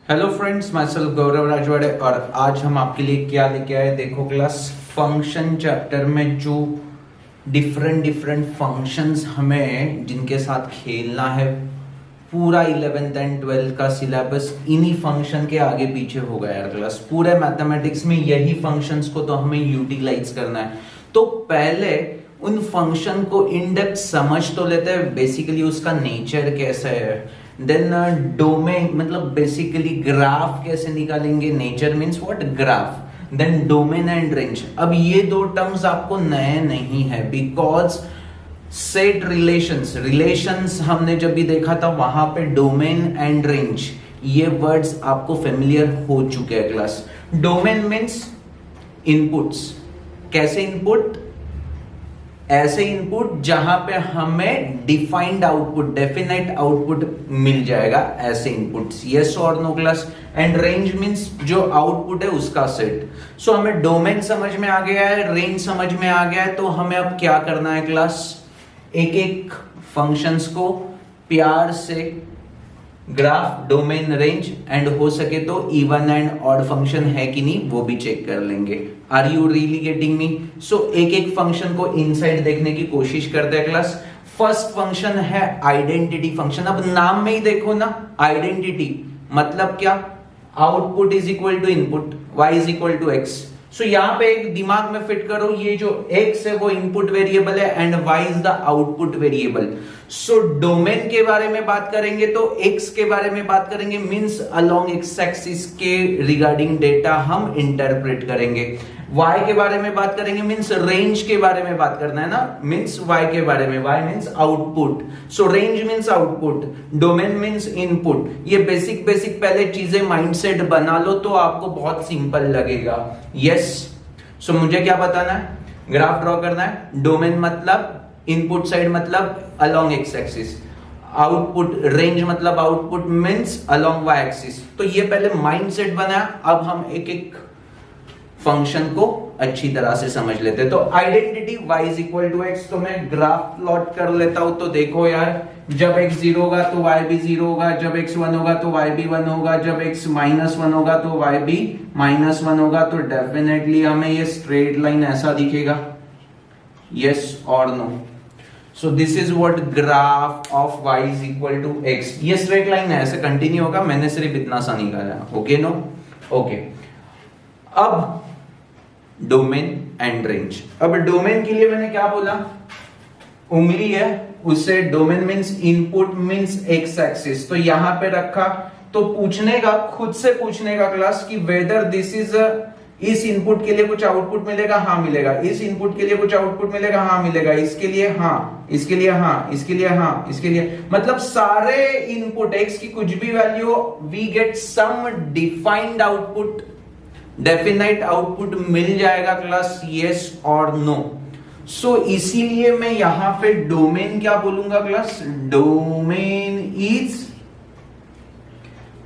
Hello friends, my self गौरव राजवाड़े और आज हम आपके लिए क्या लेके आए। देखो क्लास, फंक्शन चैप्टर में जो डिफरेंट फंक्शंस हमें जिनके साथ खेलना है, पूरा 11th एंड 12th का सिलेबस इन्हीं फंक्शन के आगे पीछे हो गया यार क्लास। पूरे मैथमेटिक्स में यही फंक्शंस को तो हमें यूटिलाइज करना है। तो पहले उन फंक्शन को इन डेप्थ समझ तो लेते हैं, बेसिकली उसका नेचर कैसा है। देन डोमेन मतलब बेसिकली ग्राफ कैसे निकालेंगे, nature means what, graph. Then domain and range. अब ये दो टर्म्स आपको नए नहीं है, बिकॉज सेट रिलेशंस हमने जब भी देखा था वहां पे डोमेन एंड रेंज ये वर्ड्स आपको फेमिलियर हो चुके हैं क्लास। Domain means inputs. कैसे इनपुट? ऐसे इनपुट जहां पे हमें डिफाइंड आउटपुट, डेफिनेट आउटपुट मिल जाएगा, ऐसे इनपुट्स। यस और no class. And range means जो आउटपुट है उसका सेट। सो हमें डोमेन समझ में आ गया है, रेंज समझ में आ गया है, तो हमें अब क्या करना है क्लास, एक एक फंक्शंस को प्यार से ग्राफ, डोमेन, रेंज एंड हो सके तो इवन एंड ऑड फंक्शन है कि नहीं वो भी चेक कर लेंगे। Are you really getting me? So एक एक फंक्शन को इनसाइड देखने की कोशिश करते हैं क्लास। फर्स्ट फंक्शन है आइडेंटिटी फंक्शन। अब नाम में ही देखो ना, आइडेंटिटी मतलब क्या, output is equal to input, y is equal to x. So यहां पे एक दिमाग में फिट करो, ये जो x है वो इनपुट वेरिएबल है and y is the output variable. So domain के बारे में बात करेंगे तो x के बारे में बात करेंगे, मींस अलोंग x एक्सिस के रिगार्डिंग डेटा हम इंटरप्रेट करेंगे। y के बारे में बात करेंगे, मींस रेंज के बारे में बात करना है ना, मींस y के बारे में, y मींस आउटपुट। सो range means output, domain means input. ये बेसिक पहले चीजें माइंडसेट बना लो तो आपको बहुत सिंपल लगेगा। यस। सो मुझे क्या बताना है, ग्राफ ड्रॉ करना है। डोमेन मतलब इनपुट साइड मतलब along x axis, output range मतलब output means along y axis. तो ये पहले माइंडसेट बना। अब हम एक एक फंक्शन को अच्छी तरह से समझ लेते हैं। तो identity y is equal to x, तो मैं ग्राफ प्लॉट कर लेता हूं। तो देखो यार, जब x 0 होगा तो y भी 0 होगा, जब x 1 होगा तो y भी 1 होगा, जब x -1 होगा तो y भी -1 होगा। तो डेफिनेटली हमें ये स्ट्रेट लाइन ऐसा दिखेगा। यस और no? So this is what graph of y is equal to x। ये स्ट्रेट लाइन है, ऐसे कंटिन्यू होगा। मैंने सिर्फ इतना सा निकाला। Okay no? ओके। अब डोमेन एंड रेंज। अब डोमेन के लिए मैंने क्या बोला, उंगली है उससे domain means input means x axis, तो यहां पे रखा। तो पूछने का, खुद से पूछने का क्लास कि वेदर दिस इज, इस इनपुट के लिए कुछ आउटपुट मिलेगा, हाँ मिलेगा। इस इनपुट के लिए कुछ आउटपुट मिलेगा, हाँ मिलेगा। इसके लिए हाँ, इसके लिए हाँ, इसके लिए हाँ, इसके लिए, मतलब सारे इनपुट एक्स की कुछ भी value, we get some defined output, definite output मिल जाएगा क्लास। यस और नो? सो इसीलिए मैं यहां पे डोमेन क्या बोलूंगा class, domain is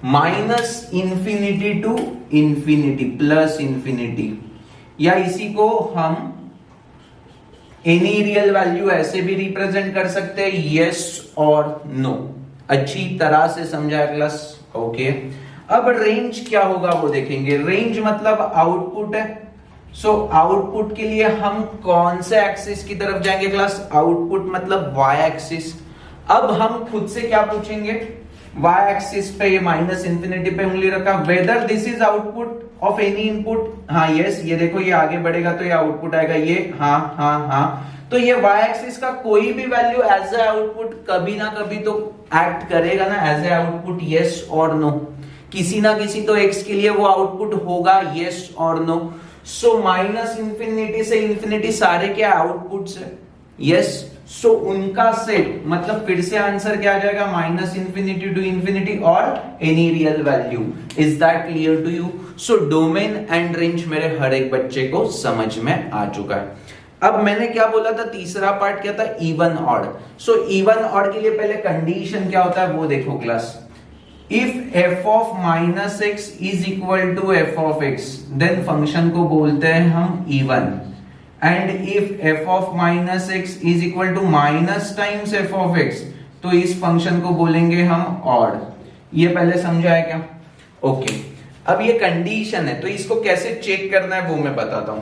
minus infinity to infinity plus infinity, या इसी को हम एनी रियल वैल्यू ऐसे भी रिप्रेजेंट कर सकते हैं। यस और नो? अच्छी तरह से समझा क्लास? ओके। अब रेंज क्या होगा वो देखेंगे। रेंज मतलब आउटपुट है। सो आउटपुट के लिए हम कौन से एक्सिस की तरफ जाएंगे क्लास, आउटपुट मतलब वाई एक्सिस। अब हम खुद से क्या पूछेंगे, वाई एक्सिस पे ये माइनस इंफिनिटी पे उंगली रखा, weather this is output of any input. हाँ यस, ये देखो ये आगे बढ़ेगा तो ये आउटपुट आएगा, ये हाँ हाँ हाँ। तो ये वाई एक्सिस का कोई भी वैल्यू एज ए आउटपुट कभी ना कभी तो एक्ट करेगा ना एज ए आउटपुट। यस और नो? किसी ना किसी तो x के लिए वो आउटपुट होगा। यस और नो? सो माइनस इंफिनिटी से इंफिनिटी सारे क्या आउटपुट्स है। यस। सो उनका सेट मतलब फिर से आंसर क्या आ जाएगा, माइनस इंफिनिटी टू इंफिनिटी और any real value. Is that clear to you? So domain and range मेरे हर एक बच्चे को समझ में आ चुका है। अब मैंने क्या बोला था, तीसरा पार्ट क्या था, even odd. So even odd के लिए पहले कंडीशन क्या होता है वो देखो class. If f of minus x is equal to f of x, then function को बोलते हैं हम even. And if f of minus x is equal to minus times f of x, तो इस फंक्शन को बोलेंगे हम odd. ये पहले समझा है क्या? ओके, अब ये कंडीशन है, तो इसको कैसे चेक करना है वो मैं बताता हूं।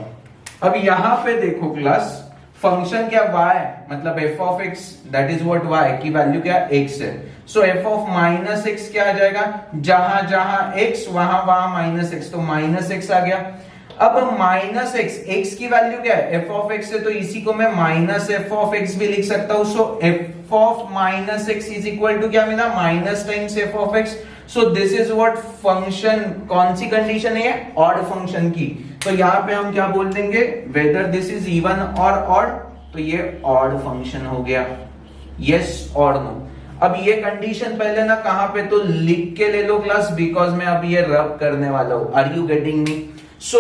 अब यहां पे देखो क्लास, फंक्शन क्या y, मतलब f of x, that is what y की वैल्यू क्या x है। सो f ऑफ माइनस x क्या आ जाएगा, जहां जहां x वहां वहां माइनस x, तो माइनस x आ गया। अब माइनस x की वैल्यू क्या है, f ऑफ x है, तो इसी को मैं माइनस f ऑफ x भी लिख सकता हूं। So f of minus x is equal to क्या मिला, minus times f of x। So this is what function, कौन सी कंडीशन है, ऑड फंक्शन की। तो यहां पे हम क्या बोल देंगे, वेदर दिस इज इवन और ऑड, तो ये ऑड फंक्शन हो गया, यस और नो। अब ये कंडीशन पहले ना कहां पे, तो लिख के ले लो क्लास, बिकॉज मैं अब ये रब करने वाला हूं। Are you getting me? So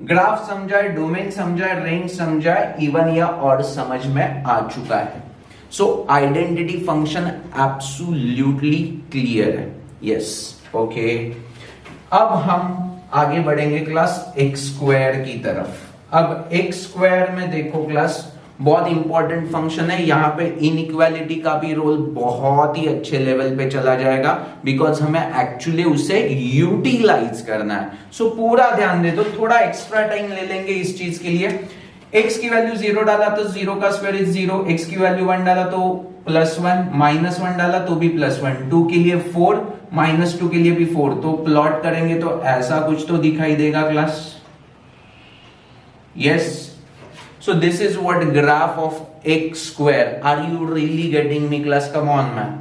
graph समझाए, डोमेन समझाए, रेंज समझाए, इवन या ऑड समझ में आ चुका है। So identity function absolutely clear है, यस ओके। अब हम आगे बढ़ेंगे क्लास एक्स स्क्वायर की तरफ। अब एक्स स्क्वायर में देखो क्लास, बहुत इंपॉर्टेंट फंक्शन है, यहाँ पे इनइक्वालिटी का भी रोल बहुत ही अच्छे लेवल पे चला जाएगा, बिकॉज हमें एक्चुअली उसे यूटिलाइज करना है। सो पूरा ध्यान दे दो, थोड़ा एक्स्ट्रा टाइम ले लेंगे इस चीज के लिए। x की वैल्यू 0 डाला तो 0 का स्क्वायर इज 0, x की वैल्यू 1 डाला तो +1, -1 डाला तो भी +1, 2 के लिए 4, -2 के लिए भी 4। तो प्लॉट करेंगे तो ऐसा कुछ तो दिखाई देगा class, yes. So this is what graph of x square. Are you really getting me class? Come on man.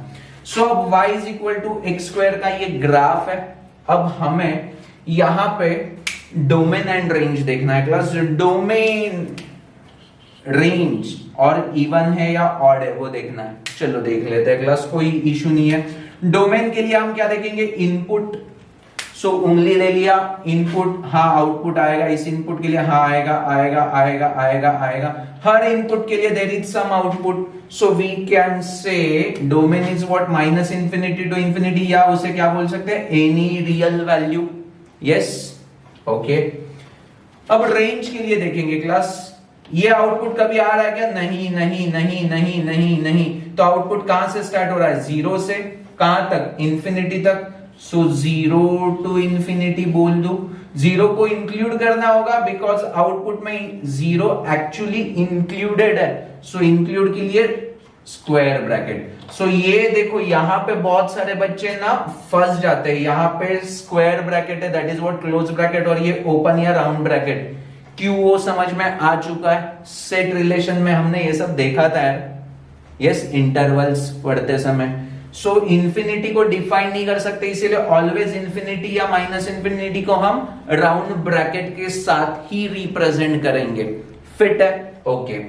So अब y is equal to x square का ये ग्राफ है। अब हमें यहां पे डोमेन एंड रेंज देखना है क्लास। डोमेन, रेंज और इवन है या ऑड है वो देखना है। चलो देख लेते हैं क्लास, कोई इशू नहीं है। डोमेन के लिए हम क्या देखेंगे, इनपुट। सो उंगली ले लिया, इनपुट, हाँ आउटपुट आएगा, इस इनपुट के लिए हाँ आएगा आएगा आएगा आएगा आएगा, हर इनपुट के लिए there is some output. So we can say domain is what, minus infinity to infinity, या उसे क्या बोल सकते हैं, any real value, yes okay. अब रेंज के लिए देखेंगे क्लास, ये आउटपुट कभी आ रहा है क्या, नहीं नहीं नहीं नहीं नहीं नहीं। तो आउटपुट कहां से स्टार्ट हो रहा है, 0 से कहां तक, इंफिनिटी तक। सो 0 टू इंफिनिटी बोल दो, 0 को इंक्लूड करना होगा बिकॉज आउटपुट में 0 एक्चुअली इंक्लूडेड है। सो इंक्लूड के लिए स्क्वायर ब्रैकेट। सो ये देखो यहां पे बहुत सारे बच्चे ना फंस जाते हैं, यहां पे स्क्वायर ब्रैकेट है, that is what close bracket, और ये ओपन या राउंड ब्रैकेट। क्यों, वो समझ में आ चुका है, सेट रिलेशन में हमने ये सब देखा था यार, यस इंटरवल्स पढ़ते समय। सो इंफिनिटी को डिफाइन नहीं कर सकते, इसीलिए ऑलवेज इंफिनिटी या माइनस इंफिनिटी को हम राउंड ब्रैकेट के साथ ही रिप्रेजेंट करेंगे। फिट है, ओके।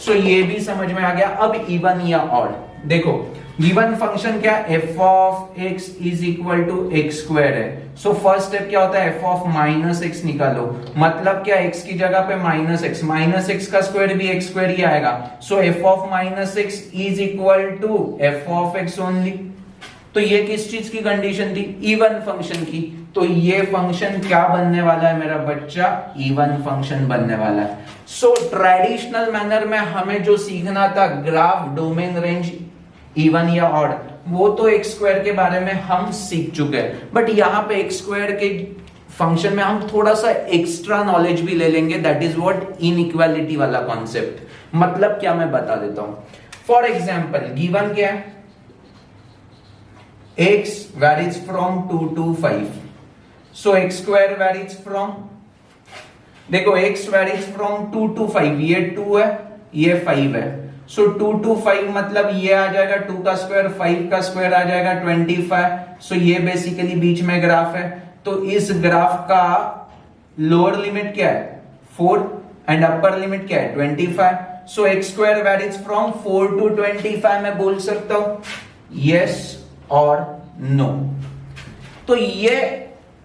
सो ये भी समझ में आ गया। अब इवन या ऑड देखो, गिवन फंक्शन क्या, f of x is equal to x square है। सो फर्स्ट स्टेप क्या होता है, f ऑफ माइनस एक्स निकालो, मतलब क्या, x की जगह पे माइनस एक्स का स्क्वायर भी एक्स स्क्वायर ही आएगा। So f of minus x is equal to f of x only. तो ये किस चीज की कंडीशन थी, इवन फंक्शन की। तो ये फंक्शन क्या बनने वाला है मेरा बच्चा, इवन फंक्शन बनने वाला है। सो ट्रेडिशनल मैनर में हमें जो सीखना था, ग्राफ, डोमेन, रेंज, इवन या ऑड, वो तो एक्स स्क्वायर के बारे में हम सीख चुके हैं। बट यहां पे एक्स स्क्वायर के फंक्शन में हम थोड़ा सा एक्स्ट्रा नॉलेज भी ले लेंगे, दैट इज व्हाट इनइक्वालिटी वाला कॉन्सेप्ट। मतलब क्या, मैं बता देता हूं। फॉर एग्जाम्पल गिवन क्या है, x varies from 2 to 5. So x square varies from, देखो x varies from 2 to 5, ये 2 है ये 5 है। सो 2 to 5 मतलब ये आ जाएगा 2 का स्क्वायर, 5 का स्क्वायर आ जाएगा 25। सो ये बेसिकली बीच में ग्राफ है। तो इस ग्राफ का लोअर लिमिट क्या है, 4 एंड अपर लिमिट क्या है, 25। सो x square varies from 4 to 25 मैं बोल सकता हूं यस और नो। तो ये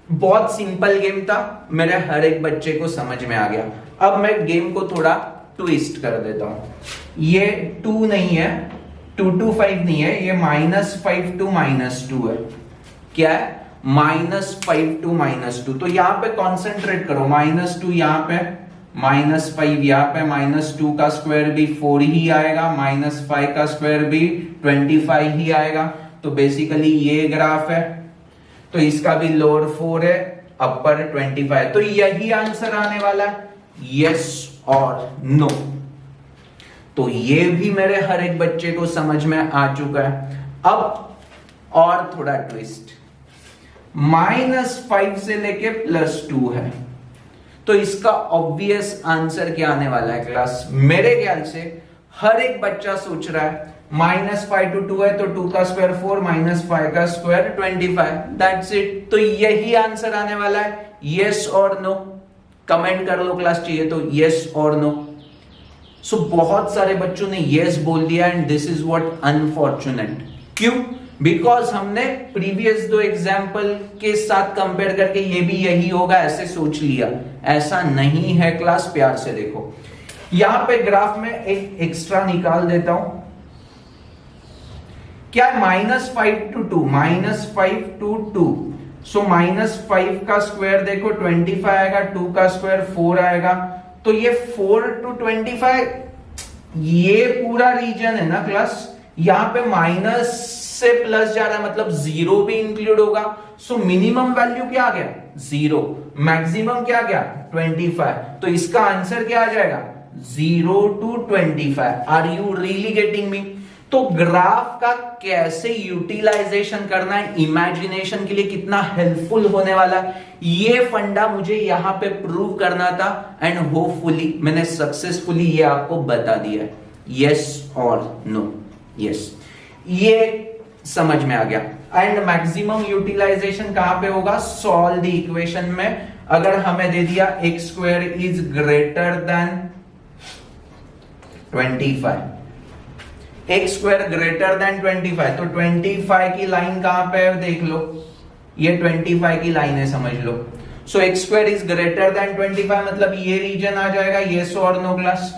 बहुत सिंपल गेम था, मेरे हर एक बच्चे को समझ में आ गया। अब मैं गेम को थोड़ा ट्विस्ट कर देता हूं। ये 2 नहीं है, 2 to 5 नहीं है, ये -5 to -2 है। क्या है, -5 to -2। तो यहां पे कॉन्सेंट्रेट करो, -2 यहां पे, -5 यहां पे, -2 का स्क्वायर भी 4 ही आएगा, -5 का स्क्वायर भी 25 ही आएगा। तो बेसिकली ये ग्राफ है। तो इसका भी लोअर 4 है, अपर 25, तो यही आंसर आने वाला है, यस और नो। तो ये भी मेरे हर एक बच्चे को समझ में आ चुका है। अब और थोड़ा ट्विस्ट, -5 से लेके +2 है, तो इसका ऑब्वियस आंसर क्या आने वाला है क्लास? मेरे ख्याल से हर एक बच्चा सोच रहा है -5 to 2 है तो 2 का स्क्वायर 4, -5 का स्क्वायर 25, दैट्स इट। तो यही आंसर आने वाला है, यस और नो। कमेंट कर लो क्लास, चाहिए तो यस और नो। सो बहुत सारे बच्चों ने यस बोल दिया and this is what unfortunate. क्यों? बिकॉज हमने प्रीवियस 2 एग्जाम्पल के साथ कंपेयर करके ये भी यही होगा ऐसे सोच लिया। ऐसा नहीं है क्लास, प्यार से देखो। यहां पे ग्राफ में एक एक्स्ट्रा निकाल देता हूं। क्या है? -5 to 2, -5 to 2, सो -5 का स्क्वायर देखो 25 आएगा, 2 का स्क्वायर 4 आएगा, तो ये 4 to 25 ये पूरा रीजन है ना क्लास। यहां पे माइनस से प्लस जा रहा है मतलब 0 भी इंक्लूड होगा। सो मिनिमम वैल्यू क्या आ गया? 0, मैक्सिमम क्या आ गया? 25। तो इसका आंसर क्या आ जाएगा? 0 to 25। Are you really getting me? तो ग्राफ का कैसे यूटिलाइजेशन करना है, इमेजिनेशन के लिए कितना हेल्पफुल होने वाला है, ये फंडा मुझे यहां पे प्रूव करना था एंड होपफुली मैंने सक्सेसफुली ये आपको बता दिया है। यस और नो, यस, ये समझ में आ गया। एंड मैक्सिमम यूटिलाइजेशन कहां पे होगा? सॉल्व द इक्वेशन में। अगर हमें दे दिया x² is greater then 25, x² greater than 25, तो 25 की लाइन कहां पे है देख लो, ये 25 की लाइन है समझ लो। सो x² इज ग्रेटर देन 25 मतलब ये रीजन आ जाएगा, यस और नो क्लास।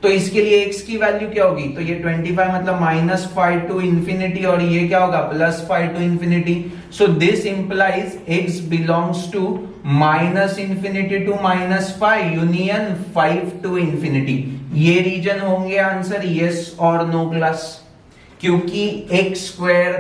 तो इसके लिए x की वैल्यू क्या होगी? तो ये 25 मतलब -5 to infinity और ये क्या होगा? +5 to infinity। So this implies x belongs to -infinity to -5 union 5 to infinity। ये रीजन होंगे आंसर यस और नो क्लास, क्योंकि x²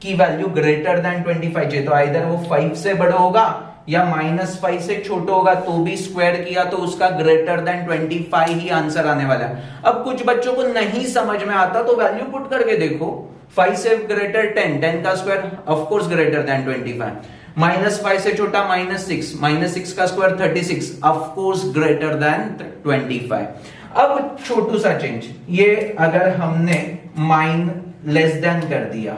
की वैल्यू ग्रेटर देन 25 चाहिए, तो आइदर वो 5 से बड़ा होगा या -5 से छोटा होगा, तो भी स्क्वायर किया तो उसका ग्रेटर देन 25 ही आंसर आने वाला है। अब कुछ बच्चों को नहीं समझ में आता तो वैल्यू पुट करके देखो, 5 से ग्रेटर 10, 10 का square of course greater than 25, -5 से छोटा -6, -6 का square 36, of course greater than 25। अब छोटू सा चेंज, ये अगर हमने लेस देन कर दिया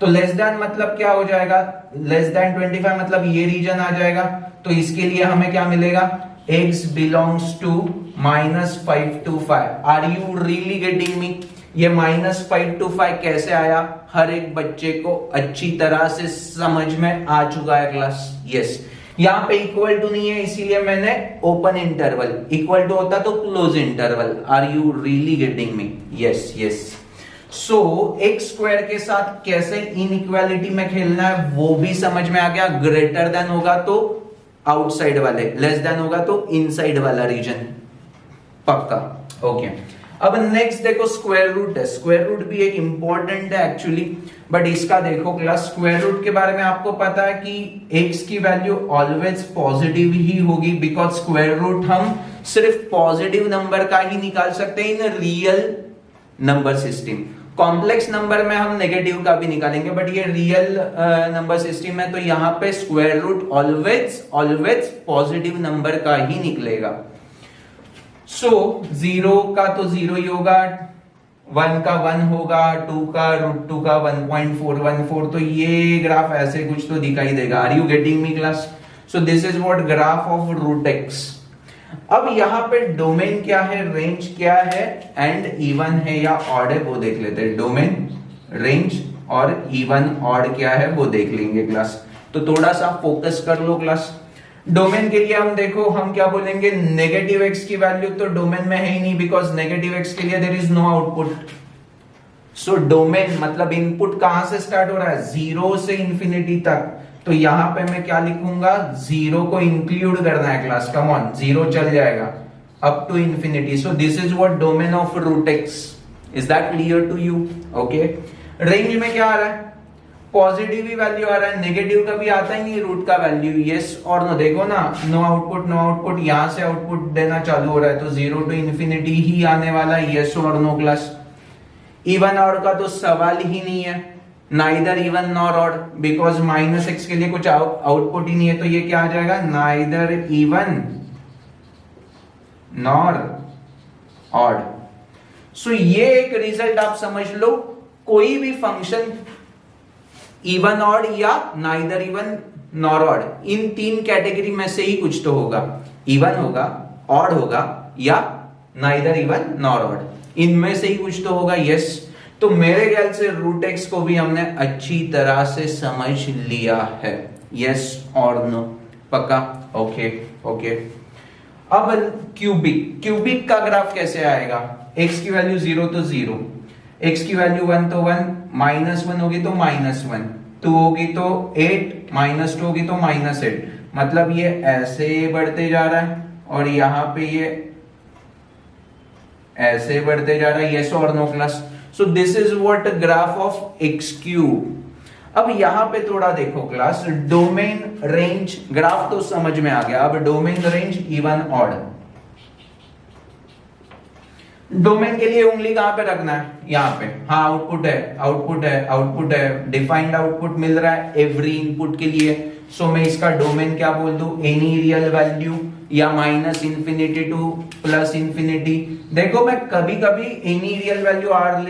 तो लेस देन मतलब क्या हो जाएगा? लेस देन 25 मतलब ये रीजन आ जाएगा। तो इसके लिए हमें क्या मिलेगा? x belongs to -5 to 5। Are you really getting me? ये -5 to 5 कैसे आया? हर एक बच्चे को अच्छी तरह से समझ में आ चुका है क्लास। यस, यहां पे इक्वल टू नहीं है इसीलिए मैंने ओपन इंटरवल, इक्वल टू होता तो close interval. Are you really getting me? Yes, yes. So x² के साथ कैसे इनइक्वालिटी में खेलना है वो भी समझ में आ गया। ग्रेटर देन होगा तो आउटसाइड वाले, लेस देन होगा तो इनसाइड वाला रीजन, पक्का। ओके, अब नेक्स्ट देखो स्क्वायर रूट है। स्क्वायर रूट भी एक इंपॉर्टेंट है एक्चुअली, बट इसका देखो क्लास, स्क्वायर रूट के बारे में आपको पता है कि x की वैल्यू ऑलवेज पॉजिटिव ही होगी, बिकॉज स्क्वायर रूट हम सिर्फ पॉजिटिव नंबर का ही निकाल सकते हैं in real number system. Complex number में हम नेगेटिव का भी निकालेंगे, बट ये रियल नंबर सिस्टम है तो यहां पे square root always positive number का ही निकलेगा। सो 0 का तो 0 ही होगा, 1 का 1 होगा, 2 का √2 का 1.414, तो ये ग्राफ ऐसे कुछ तो दिखाई देगा। Are you getting me class? So this is what graph of √x। अब यहां पे डोमेन क्या है, रेंज क्या है, एंड इवन है या ऑड है वो देख लेते हैं। डोमेन, रेंज और इवन ऑड क्या है वो देख लेंगे क्लास। तो थोड़ा सा फोकस कर लो क्लास। डोमेन के लिए हम देखो, हम क्या बोलेंगे, नेगेटिव x की वैल्यू तो डोमेन में है ही नहीं, बिकॉज नेगेटिव x के लिए there is no output. So domain मतलब इनपुट कहां से स्टार्ट हो रहा है? 0 से इंफिनिटी तक। तो यहां पे मैं क्या लिखूंगा? 0 को इंक्लूड करना है क्लास, कम ऑन, 0 चल जाएगा up to infinity. So this is what domain of √x। Is that clear to you? Okay, range में क्या आ रहा है? पॉजिटिव ही वैल्यू आ रहा है, नेगेटिव का भी आता ही नहीं रूट का वैल्यू, यस और नो। देखो ना, नो आउटपुट, यहां से आउटपुट देना चालू हो रहा है तो 0 टू इन्फिनिटी ही आने वाला है, यस और नो क्लास। इवन ऑड का तो सवाल ही नहीं है, neither even nor odd, because -x के लिए कुछ आउटपुट ही नहीं है, तो ये क्या आ जाएगा, नाइदर इवन नॉर ऑड। सो ये एक रिजल्ट आप समझ लो, कोई भी फंक्शन इवन ऑड या नाइदर इवन नॉर ऑड, इन तीन कैटेगरी में से ही कुछ तो होगा, इवन होगा, ऑड होगा या नाइदर इवन नॉर ऑड, इनमें से ही कुछ तो होगा, यस। तो मेरे ख्याल से रूट एक्स को भी हमने अच्छी तरह से समझ लिया है, यस और नो, पक्का, ओके ओके। अब क्यूबिक का ग्राफ कैसे आएगा, x की वैल्यू 0 तो 0, x की वैल्यू 1 तो 1, -1 होगी तो -1, 2 होगी तो 8, -2 होगी तो -8, मतलब ये ऐसे बढ़ते जा रहा है और यहां पे ये ऐसे बढ़ते जा रहा है, यस और no class. So this is what graph of x cube. अब यहां पे थोड़ा देखो क्लास, डोमेन रेंज ग्राफ तो समझ में आ गया, अब domain range even odd. Domain के लिए उंगली कहां पे रखना है, यहां पे, हाँ आउटपुट है, आउटपुट है, आउटपुट है, डिफाइंड आउटपुट मिल रहा है एवरी इनपुट के लिए। सो मैं इसका डोमेन क्या बोल दूं, एनी रियल वैल्यू या -∞ टू +∞। देखो मैं कभी कभी एनी रियल वैल्यू आर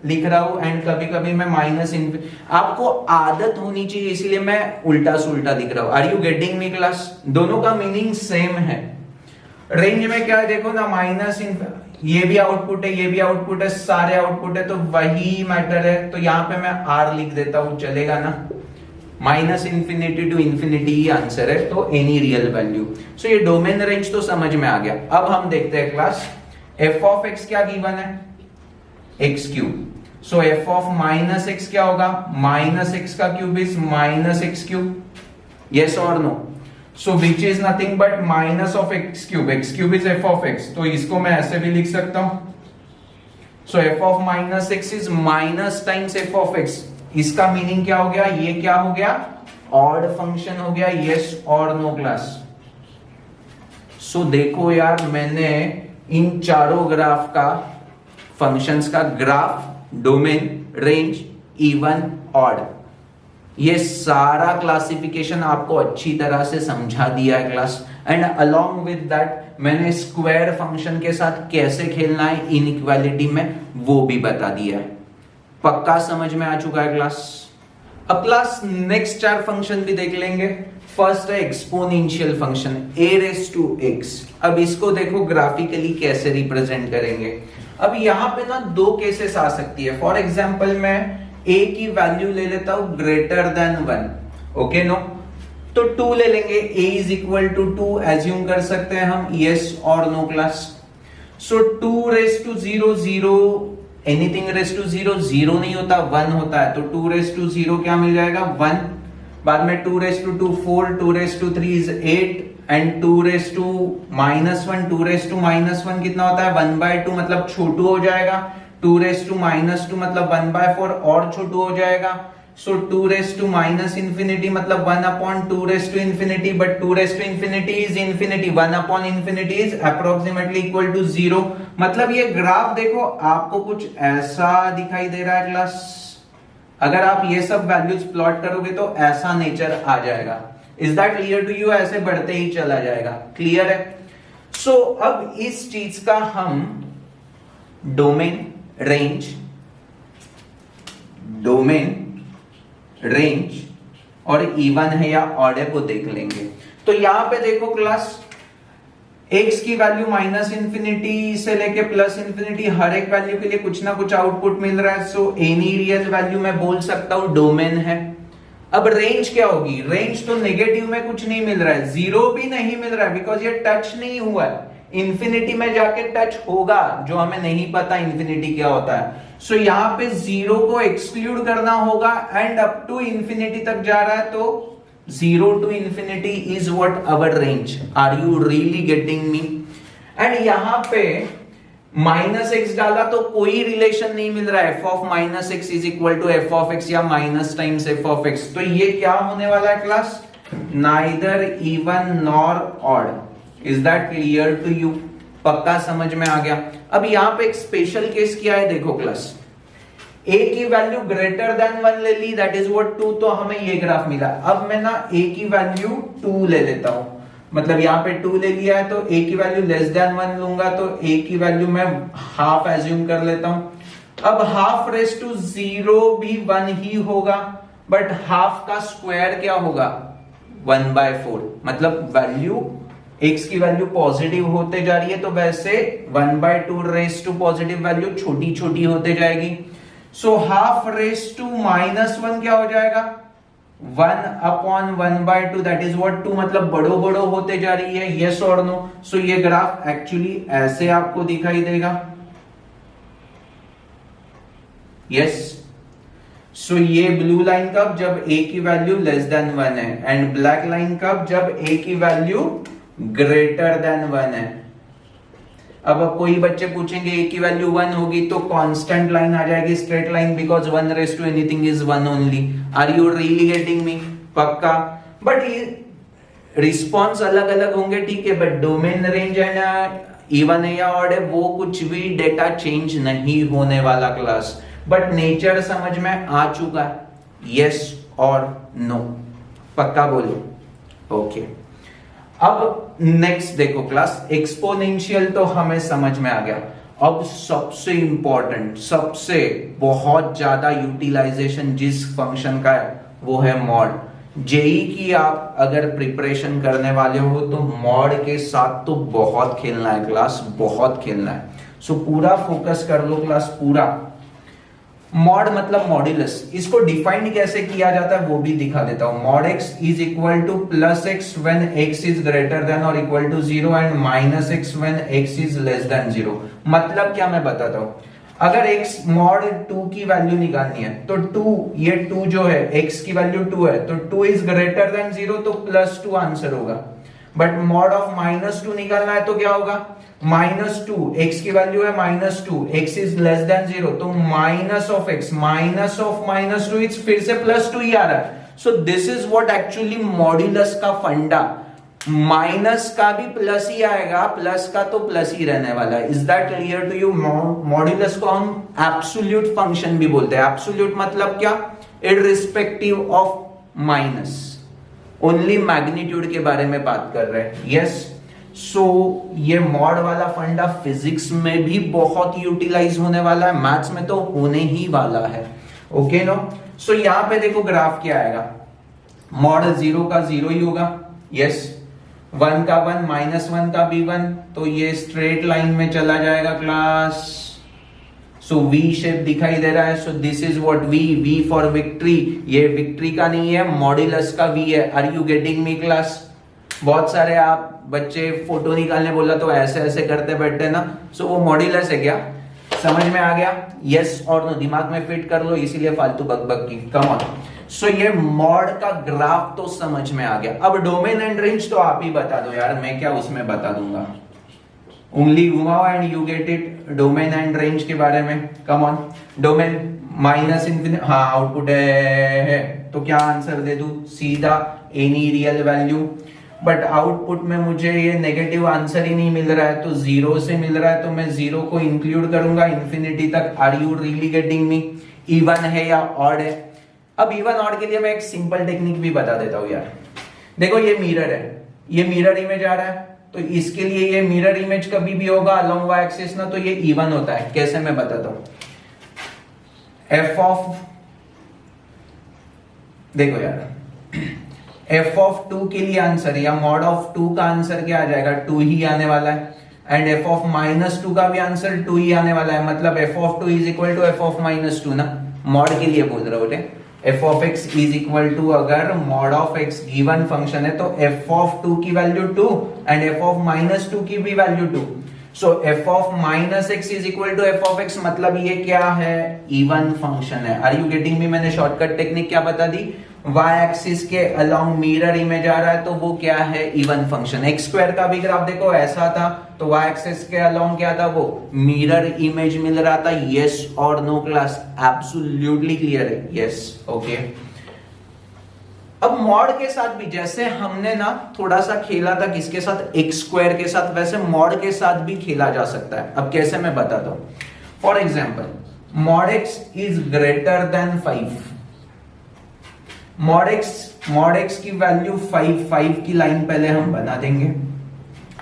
लिख रहा हूं एंड कभी कभी मैं -∞, आपको आदत होनी चाहिए इसलिए मैं उल्टा सुल्टा लिख रहा हूं। Are you getting me class, दोनों का मीनिंग सेम है। रेंज में क्या है देखो ना, ये भी आउटपुट है, ये भी आउटपुट है, सारे आउटपुट है, तो वही मैटर है, तो यहां पे मैं आर लिख देता हूं, चलेगा ना, -∞ टू इन्फिनिटी ही आंसर है, तो एनी रियल वैल्यू। सो ये डोमेन रेंज तो समझ में आ गया। अब हम देखते हैं क्लास, f ऑफ x क्या गिवन है, x cube. So f of -x क्या होगा, -x का cube is -x cube, yes और no. So which is nothing but minus of x cube is f of x, तो इसको मैं ऐसे भी लिख सकता हूं। So f of -x is minus times f of x, इसका मीनिंग क्या हो गया, ये क्या हो गया, ऑड फंक्शन हो गया, यस और नो क्लास। सो देखो यार, मैंने इन चारों ग्राफ का, फंक्शंस का graph, domain, range, even, odd, ये सारा क्लासिफिकेशन आपको अच्छी तरह से समझा दिया है class. And along with that मैंने स्क्वायर फंक्शन के साथ कैसे खेलना है इनइक्वालिटी में, वो भी बता दिया है। पक्का समझ में आ चुका है क्लास। अब क्लास नेक्स्ट 4 फंक्शन भी देख लेंगे। फर्स्ट है एक्सपोनेंशियल फंक्शन a⁻x। अब इसको देखो ग्राफिकली कैसे रिप्रेजेंट करेंगे। अब यहां पे ना 2 केसेस आ सकती है। फॉर एग्जांपल मैं a की वैल्यू ले लेता हूं ग्रेटर देन 1, ओके नो, तो 2 ले लेंगे, a is equal to 2 assume कर सकते हैं हम, यस और no class. So 2⁻0 0, anything raise to 0 0 नहीं होता, 1 होता है, तो 2⁻0 क्या मिल जाएगा, 1। बाद में 2⁻2 4, 2⁻3 इज 8 एंड 2⁻1 2⁻1 कितना होता है, 1/2, मतलब छोटू हो जाएगा। 2⁻2 मतलब 1/4 और छोटू हो जाएगा। सो 2⁻∞ मतलब 1/2⁻∞, but 2⁻∞ is infinity, 1/∞ is approximately equal to 0। मतलब ये ग्राफ देखो आपको कुछ ऐसा दिखाई दे रहा है क्लास। अगर आप ये सब वैल्यूज प्लॉट करोगे तो ऐसा नेचर आ जाएगा। Is that clear to you? ऐसे बढ़ते ही चला जाएगा, क्लियर है। सो अब इस चीज का हम डोमेन रेंज और इवन है या ऑड है वो देख लेंगे। तो यहां पे देखो क्लास, x की वैल्यू -∞ से लेके +∞, हर एक वैल्यू के लिए कुछ ना कुछ आउटपुट मिल रहा है। सो एनी रियल वैल्यू मैं बोल सकता हूं डोमेन है। अब रेंज क्या होगी, रेंज तो नेगेटिव में कुछ नहीं मिल रहा है, 0 भी नहीं मिल रहा है, बिकॉज ये टच नहीं हुआ है। इंफिनिटी में जाके टच होगा, जो हमें नहीं पता इंफिनिटी क्या होता है। सो यहां पे 0 को एक्सक्लूड करना होगा एंड अप टू इंफिनिटी तक जा रहा है, तो 0 to infinity is what our range. Are you really getting me? And यहां पे माइनस एक्स डाला तो कोई रिलेशन नहीं मिल रहा है, f of minus x is equal to f of x या minus times f of x. तो ये क्या होने वाला है class, neither even nor odd. Is that clear to you? पक्का समझ में आ गया। अब यहां पे एक स्पेशल केस क्या है देखो क्लास, a की वैल्यू ग्रेटर देन 1 ले ली, दैट इज व्हाट 2, तो हमें ये ग्राफ मिला। अब मैं ना a की वैल्यू 2 ले लेता हूं, मतलब यहां पे 2 ले लिया है तो a की वैल्यू लेस देन 1 लूंगा, तो a की वैल्यू मैं हाफ एज्यूम कर लेता हूं। अब हाफ रेस टू 0 भी 1 ही होगा, बट हाफ का स्क्वायर क्या होगा 1/4, मतलब वैल्यू x की वैल्यू पॉजिटिव होते जा रही है तो वैसे 1/2 रेस टू पॉजिटिव वैल्यू छोटी छोटी होते जाएगी। सो हाफ रेस टू -1 क्या हो जाएगा 1/1/2, दैट इज व्हाट 2, मतलब बड़ो बड़ो होते जा रही है, यस और नो। सो ये ग्राफ एक्चुअली ऐसे आपको दिखाई देगा, यस। सो ये ब्लू लाइन कब, जब a की वैल्यू लेस देन 1 है, एंड ब्लैक लाइन कब, जब a की वैल्यू ग्रेटर देन 1 है। अब कोई बच्चे पूछेंगे a की वैल्यू 1 होगी तो कांस्टेंट लाइन आ जाएगी, straight line, because 1 raise to anything is 1 only. Are you really getting me? पक्का। बट ये रिस्पॉन्स अलग अलग होंगे, ठीक है, बट डोमेन रेंज है ना, इवन है या ऑड है, वो कुछ भी डेटा चेंज नहीं होने वाला क्लास। बट नेचर समझ में आ चुका है, यस और नो? पक्का बोलो, ओके। अब नेक्स्ट देखो क्लास, एक्सपोनेंशियल तो हमें समझ में आ गया। अब सबसे इंपॉर्टेंट, सबसे बहुत ज्यादा यूटिलाइजेशन जिस फंक्शन का है वो है मॉड। जेई की आप अगर प्रिपरेशन करने वाले हो तो मॉड के साथ तो बहुत खेलना है क्लास, बहुत खेलना है। सो पूरा फोकस कर लो क्लास, पूरा। मॉड मतलब मॉड्यूलस, इसको डिफाइंड कैसे किया जाता है वो भी दिखा देता हूं। Mod x is equal to plus x when x is greater than और equal to 0 and minus x when x is less than 0। मतलब क्या, मैं बताता हूं। अगर x मॉड 2 की वैल्यू निकालनी है तो 2, ये 2 जो है x की वैल्यू 2 है तो 2 इज ग्रेटर देन 0 तो +2 आंसर होगा। बट मॉड ऑफ -2 निकालना है तो क्या होगा, -2, x की वैल्यू है -2, x इज लेस देन 0 तो minus of x, minus of -2 is फिर से +2 ही आ रहा है। So this is what actually modulus का फंडा, माइनस का भी प्लस ही आएगा, प्लस का तो प्लस ही रहने वाला है। Is that clear to you? Modulus को हम एब्सोल्यूट फंक्शन भी बोलते हैं। एब्सोल्यूट मतलब क्या, irrespective of minus, only magnitude के बारे में बात कर रहे हैं, यस। सो ये मॉड वाला फंडा फिजिक्स में भी बहुत यूटिलाइज होने वाला है, मैथ्स में तो होने ही वाला है, ओके नो। सो यहां पे देखो ग्राफ क्या आएगा, मॉड 0 का 0 ही होगा, यस। 1 का 1, -1 का भी 1, तो ये स्ट्रेट लाइन में चला जाएगा क्लास। सो V शेप दिखाई दे रहा है, so this is what V for victory. ये विक्ट्री का नहीं है, मॉड्यूलस का V है। Are you getting me class? बहुत सारे आप बच्चे फोटो निकालने बोला तो ऐसे ऐसे करते बैठते ना, सो वो मॉड्यूलस है क्या? समझ में आ गया? यस और नो, दिमाग में फिट कर लो, इसीलिए फालतू बकबक की, कम ऑन। सो ये मॉड का ग्राफ तो समझ में आ गया। अब डोमेन एंड रेंज तो आप ही बता दो यार, मैं क्या उसमें बता दूंगा। उंगली घुमाओ and you get it, domain and range के बारे में। कम ऑन, डोमेन -∞, हाँ आउटपुट है तो क्या आंसर दे दूं, सीधा any real value. But output में मुझे ये नेगेटिव आंसर ही नहीं मिल रहा है, तो 0 से मिल रहा है तो मैं 0 को इंक्लूड करूंगा इंफिनिटी तक। Are you really getting me? Even है या ऑड है? अब इवन ऑड के लिए मैं एक सिंपल टेक्निक भी बता देता हूं यार। देखो ये मिरर है, ये मिरर इमेज आ रहा है, तो इसके लिए ये मिरर इमेज कभी भी होगा अलोंग वाई एक्सिस ना, तो ये इवन होता है। कैसे, मैं बताता हूं। एफ ऑफ, देखो यार, एफ ऑफ 2 के लिए आंसर या मॉड ऑफ 2 का आंसर क्या आ जाएगा, 2 ही आने वाला है। एंड एफ ऑफ -2 का भी आंसर 2 ही आने वाला है, मतलब f of 2 is equal to f of -2 ना, मॉड के लिए बोल रहा हूं। F of x is equal to, अगर mod of x given function है तो एफ ऑफ 2 की वैल्यू 2 एंड एफ ऑफ -2 की भी value 2। So f of minus x is equal to f of x, मतलब ये क्या है, इवन फंक्शन है। Are you getting me? मैंने शॉर्टकट टेक्निक क्या बता दी, वाई एक्सिस के अलोंग मिरर इमेज आ रहा है तो वो क्या है, इवन फंक्शन। एक्स स्क्वायर का भी ग्राफ देखो ऐसा था, तो वाई एक्सिस के अलोंग क्या था, वो मिरर इमेज मिल रहा था। यस और नो क्लास? एब्सोल्युटली क्लियर है, यस ओके। अब मॉड के साथ भी जैसे हमने ना थोड़ा सा खेला था किसके साथ, एक्स स्क्वायर के साथ, वैसे मॉड के साथ भी खेला जा सकता है। अब कैसे मैं बताता हूं। For example, mod x is greater than 5, mod x की वैल्यू 5 की लाइन पहले हम बना देंगे।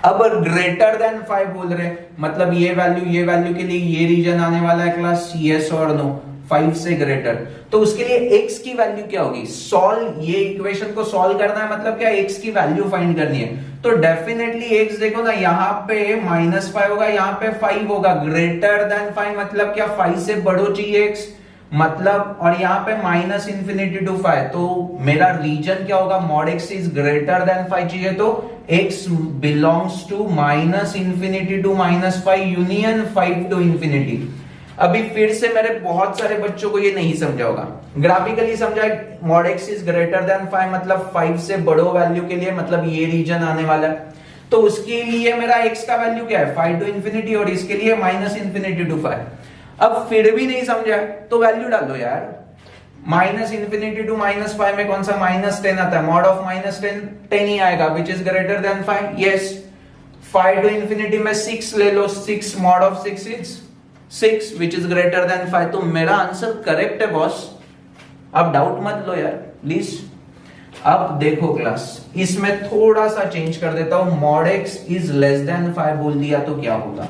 अब ग्रेटर देन 5 बोल रहे, मतलब ये वैल्यू के लिए ये रीजन आने वाला है क्लास, यस और नो, 5 से ग्रेटर। तो उसके लिए x की वैल्यू क्या होगी, सॉल्व, ये इक्वेशन को सॉल्व करना है, मतलब क्या, x की वैल्यू फाइंड करनी है। तो डेफिनेटली x देखो ना, यहाँ पे -5 होगा, यहाँ पे 5 होगा। ग्रेटर देन 5 मतलब क्या, 5 से बड़ो चाहिए x, मतलब, और यहाँ पे -∞ to 5, तो मेरा रीजन क्या होगा, mod x is greater than 5 चाहिए, तो x belongs to -∞ to -5 union 5 to ∞। अभी फिर से मेरे बहुत सारे बच्चों को ये नहीं समझा होगा, ग्राफिकली समझा, mod x is greater than 5 मतलब 5 से बड़ो वैल्यू के लिए, मतलब ये रीजन आने वाला है। तो उसके लिए मेरा x का वैल्यू क्या है, 5 to ∞, और इसके लिए -∞ to 5। अब फिर भी नहीं समझा तो वैल्यू डाल दो यार, -∞ to -5 में कौन सा -10 आता है, मॉड ऑफ -10 ही आएगा, which is greater than 5। Yes, 5 to ∞ में 6 ले लो, 6 mod of 6 is 6 which is greater than 5। तो मेरा आंसर करेक्ट है बॉस, अब डाउट मत लो यार प्लीज। अब देखो क्लास, इसमें थोड़ा सा चेंज कर देता हूं, mod x is less then 5 बोल दिया तो क्या होगा,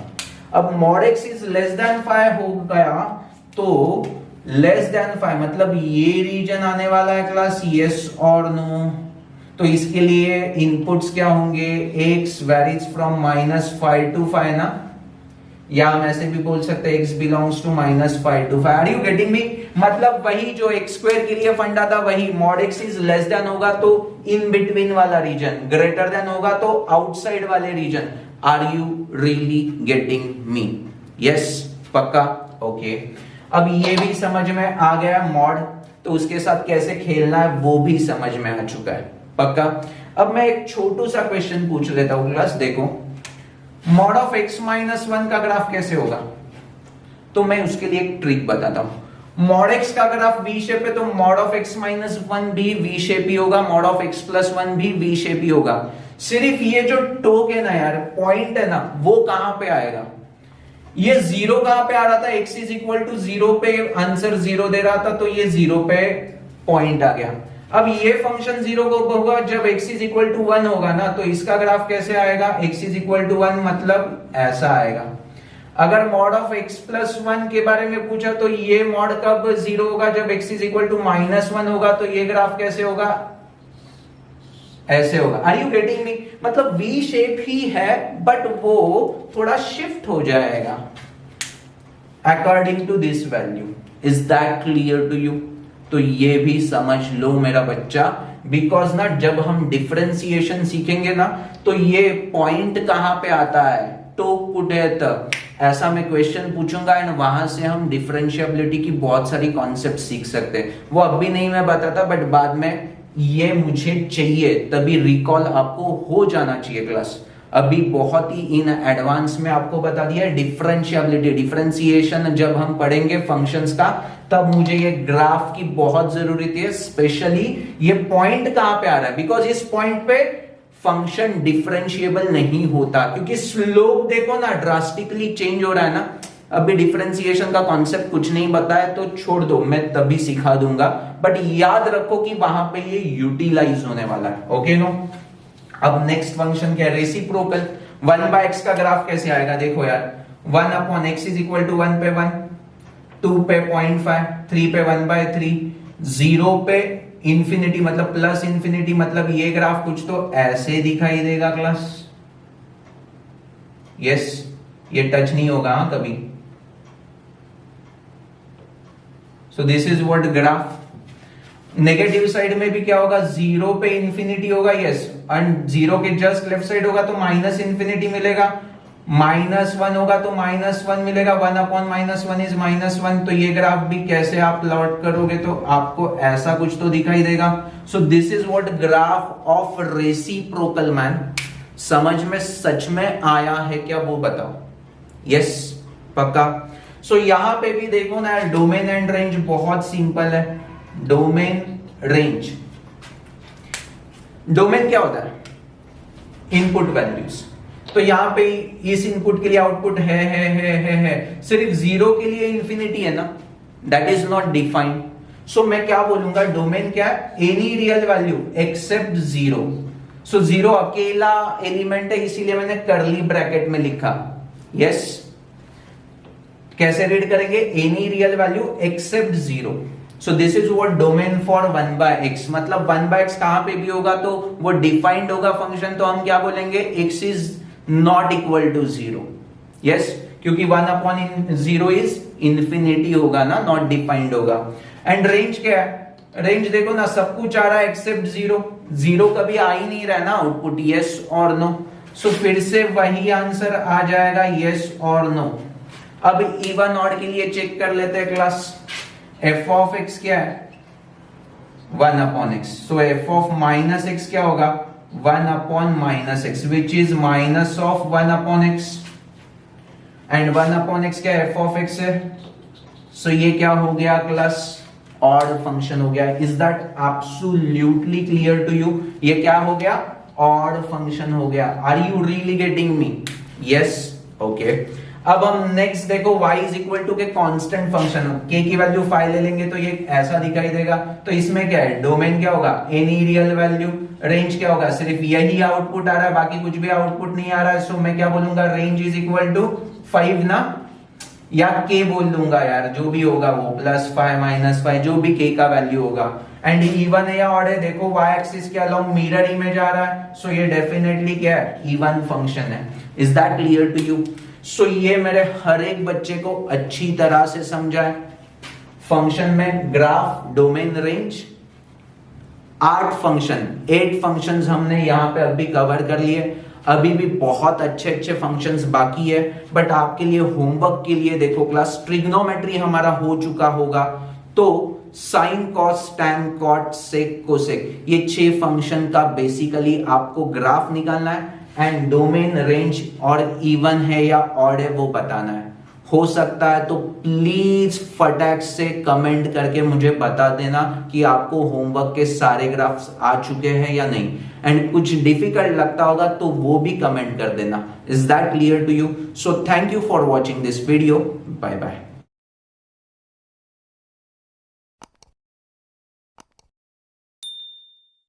अब mod x is less then 5 हो गया, तो लेस देन 5 मतलब ये रीजन आने वाला है क्लास, यस और नो। तो इसके लिए इनपुट्स क्या होंगे, x वेरीज फ्रॉम -5 to 5 ना, या हम ऐसे भी बोल सकते हैं x belongs to -5 to 5। Are you getting me? मतलब वही जो x स्क्वायर के लिए फंडा था वही, mod x is less than होगा तो इन बिटवीन वाला रीजन, ग्रेटर देन होगा तो आउटसाइड वाले region. Are you really getting me? Yes, पक्का, ओके। अब ये भी समझ में आ गया मॉड, तो उसके साथ कैसे खेलना है वो भी समझ में आ चुका है, पक्का। अब मैं एक छोटू सा क्वेश्चन पूछ लेता हूं क्लास, देखो मॉड ऑफ x -1 का ग्राफ कैसे होगा, तो मैं उसके लिए एक ट्रिक बताता हूं। मॉड x का ग्राफ v शेप है, तो मॉड ऑफ x -1 भी v शेप ही होगा, मॉड ऑफ x+1 भी v शेप ही होगा। सिर्फ ये जो टोक है ना यार, पॉइंट है ना, वो कहां पे आएगा, ये 0 कहां पे आ रहा था, x इज इक्वल टू 0 पे आंसर 0 दे रहा था, तो ये 0 पे पॉइंट आ गया। अब ये फंक्शन 0 को होगा जब x इज इक्वल टू 1 होगा ना, तो इसका ग्राफ कैसे आएगा, x इज इक्वल टू 1 मतलब ऐसा आएगा। अगर मॉड ऑफ x+1 के बारे में पूछा तो ये मॉड कब 0 होगा, जब x इज इक्वल टू -1 होगा, तो ये ग्राफ कैसे होगा, ऐसे होगा। Are you getting me? मतलब V शेप ही है बट वो थोड़ा शिफ्ट हो जाएगा according to this value. Is that clear to you? तो ये भी समझ लो मेरा बच्चा, बिकॉज ना जब हम डिफरेंशिएशन सीखेंगे ना, तो ये पॉइंट कहां पे आता है, टोक पुटेत, ऐसा मैं क्वेश्चन पूछूंगा एंड वहां से हम डिफरेंशिएबिलिटी की बहुत सारी कॉन्सेप्ट सीख सकते हैं। वो अभी नहीं मैं बताता, बट बाद में ये मुझे चाहिए, तभी रिकॉल आपको हो जाना चाहिए क्लास। अभी बहुत ही इन एडवांस में आपको बता दिया डिफरेंशिएबिलिटी, डिफरेंशिएशन जब हम पढ़ेंगे फंक्शंस का, तब मुझे ये ग्राफ की बहुत जरूरत है, स्पेशली ये पॉइंट कहां पे आ रहा है, बिकॉज इस पॉइंट पे फंक्शन डिफरेंशिएबल नहीं होता, क्योंकि स्लोप देखो ना ड्रास्टिकली चेंज हो रहा है ना। अभी डिफरेंशिएशन का कॉन्सेप्ट कुछ नहीं बताया तो छोड़ दो, मैं तभी सिखा दूंगा, बट याद रखो कि वहां पे ये यूटिलाइज होने वाला है, ओके नो। अब नेक्स्ट फंक्शन क्या है, रेसिप्रोकल। 1/x का ग्राफ कैसे आएगा, देखो यार, 1/x इज इक्वल टू 1 पे 1, 2 पे 0.5, 3 पे 1/3, 0 पे इंफिनिटी मतलब प्लस इंफिनिटी, मतलब ये ग्राफ कुछ तो ऐसे दिखाई देगा क्लास। यस, ये टच नहीं होगा कभी। सो this is what graph. Negative side में भी क्या होगा, 0 पे इंफिनिटी होगा, यस, एंड 0 के जस्ट लेफ्ट साइड होगा तो -∞ मिलेगा, -1 होगा तो -1 मिलेगा, 1 अपॉन -1 इज -1। तो ये ग्राफ भी कैसे आप प्लॉट करोगे, तो आपको ऐसा कुछ तो दिखाई देगा। सो this is what graph of reciprocal man. समझ में सच में आया है क्या वो बताओ? यस पक्का। सो यहां पे भी देखो ना, डोमेन एंड रेंज बहुत सिंपल है। डोमेन रेंज, डोमेन क्या होता है? Input values. तो यहां पे इस इनपुट के लिए आउटपुट है, सिर्फ 0 के लिए इंफिनिटी है ना, that is not defined. So मैं क्या बोलूंगा, डोमेन क्या है? Any real value except 0। So 0 अकेला एलिमेंट है, इसीलिए मैंने कर्ली ब्रैकेट में लिखा। यस कैसे रीड करेंगे? Any real value except 0। So this is what domain for 1/x। मतलब 1/x कहां पे भी होगा तो वो डिफाइंड होगा फंक्शन, तो हम क्या बोलेंगे? x is not equal to 0। Yes, क्योंकि 1 अपॉन 0 इज इंफिनिटी होगा ना, नॉट डिफाइंड होगा। एंड रेंज क्या है? रेंज देखो ना, सब कुछ आ रहा है एक्सेप्ट 0। 0 कभी आ ही नहीं रहा ना आउटपुट, यस और नो। सो फिर से वही आंसर आ जाएगा, यस और नो। अब इवन ऑड के लिए चेक कर लेते हैं क्लास। f ऑफ x क्या है? 1 upon x। So f of minus x क्या होगा? 1 upon minus x, which is minus of 1 upon x। And 1 upon x क्या f ऑफ x है? सो ये क्या हो गया क्लास? ऑड फंक्शन हो गया। Is that absolutely clear to you? ये क्या हो गया? ऑड फंक्शन हो गया। Are you really getting me? Yes okay. अब हम नेक्स्ट देखो, y is equal to k constant function, k की वैल्यू 5 ले लेंगे तो ये ऐसा दिखाई देगा। तो इसमें क्या है? डोमेन क्या होगा? Any real value. रेंज क्या होगा? सिर्फ यही आउटपुट आ रहा है, बाकी कुछ भी आउटपुट नहीं आ रहा है। सो मैं क्या बोलूंगा? रेंज इज इक्वल टू 5 ना, या k बोल दूंगा यार, जो भी होगा वो, +5 -5 जो भी k का वैल्यू होगा। एंड इवन है या ऑड है? देखो y एक्सिस के अलोंग मिरर इमेज आ रहा है, सो ये डेफिनेटली क्या है? इवन फंक्शन है। Is that clear to you? So ये मेरे हर एक बच्चे को अच्छी तरह से समझा है। फंक्शन में ग्राफ, डोमेन, रेंज, 8 फंक्शंस हमने यहां पे अभी कवर कर लिए। अभी भी बहुत अच्छे फंक्शंस बाकी है, बट आपके लिए होमवर्क के लिए देखो क्लास, ट्रिग्नोमेट्री हमारा हो चुका होगा, तो साइन, कॉस, टैन, कॉट, सेक, कोसेक, ये 6 फंक्शन का बेसिकली आपको ग्राफ निकालना है। एंड डोमेन, रेंज और इवन है या ऑड है वो बताना है। हो सकता है तो प्लीज फटाक से कमेंट करके मुझे बता देना कि आपको होमवर्क के सारे ग्राफ्स आ चुके हैं या नहीं। एंड कुछ डिफिकल्ट लगता होगा तो वो भी कमेंट कर देना। Is that clear to you? So thank you for watching this video. Bye bye.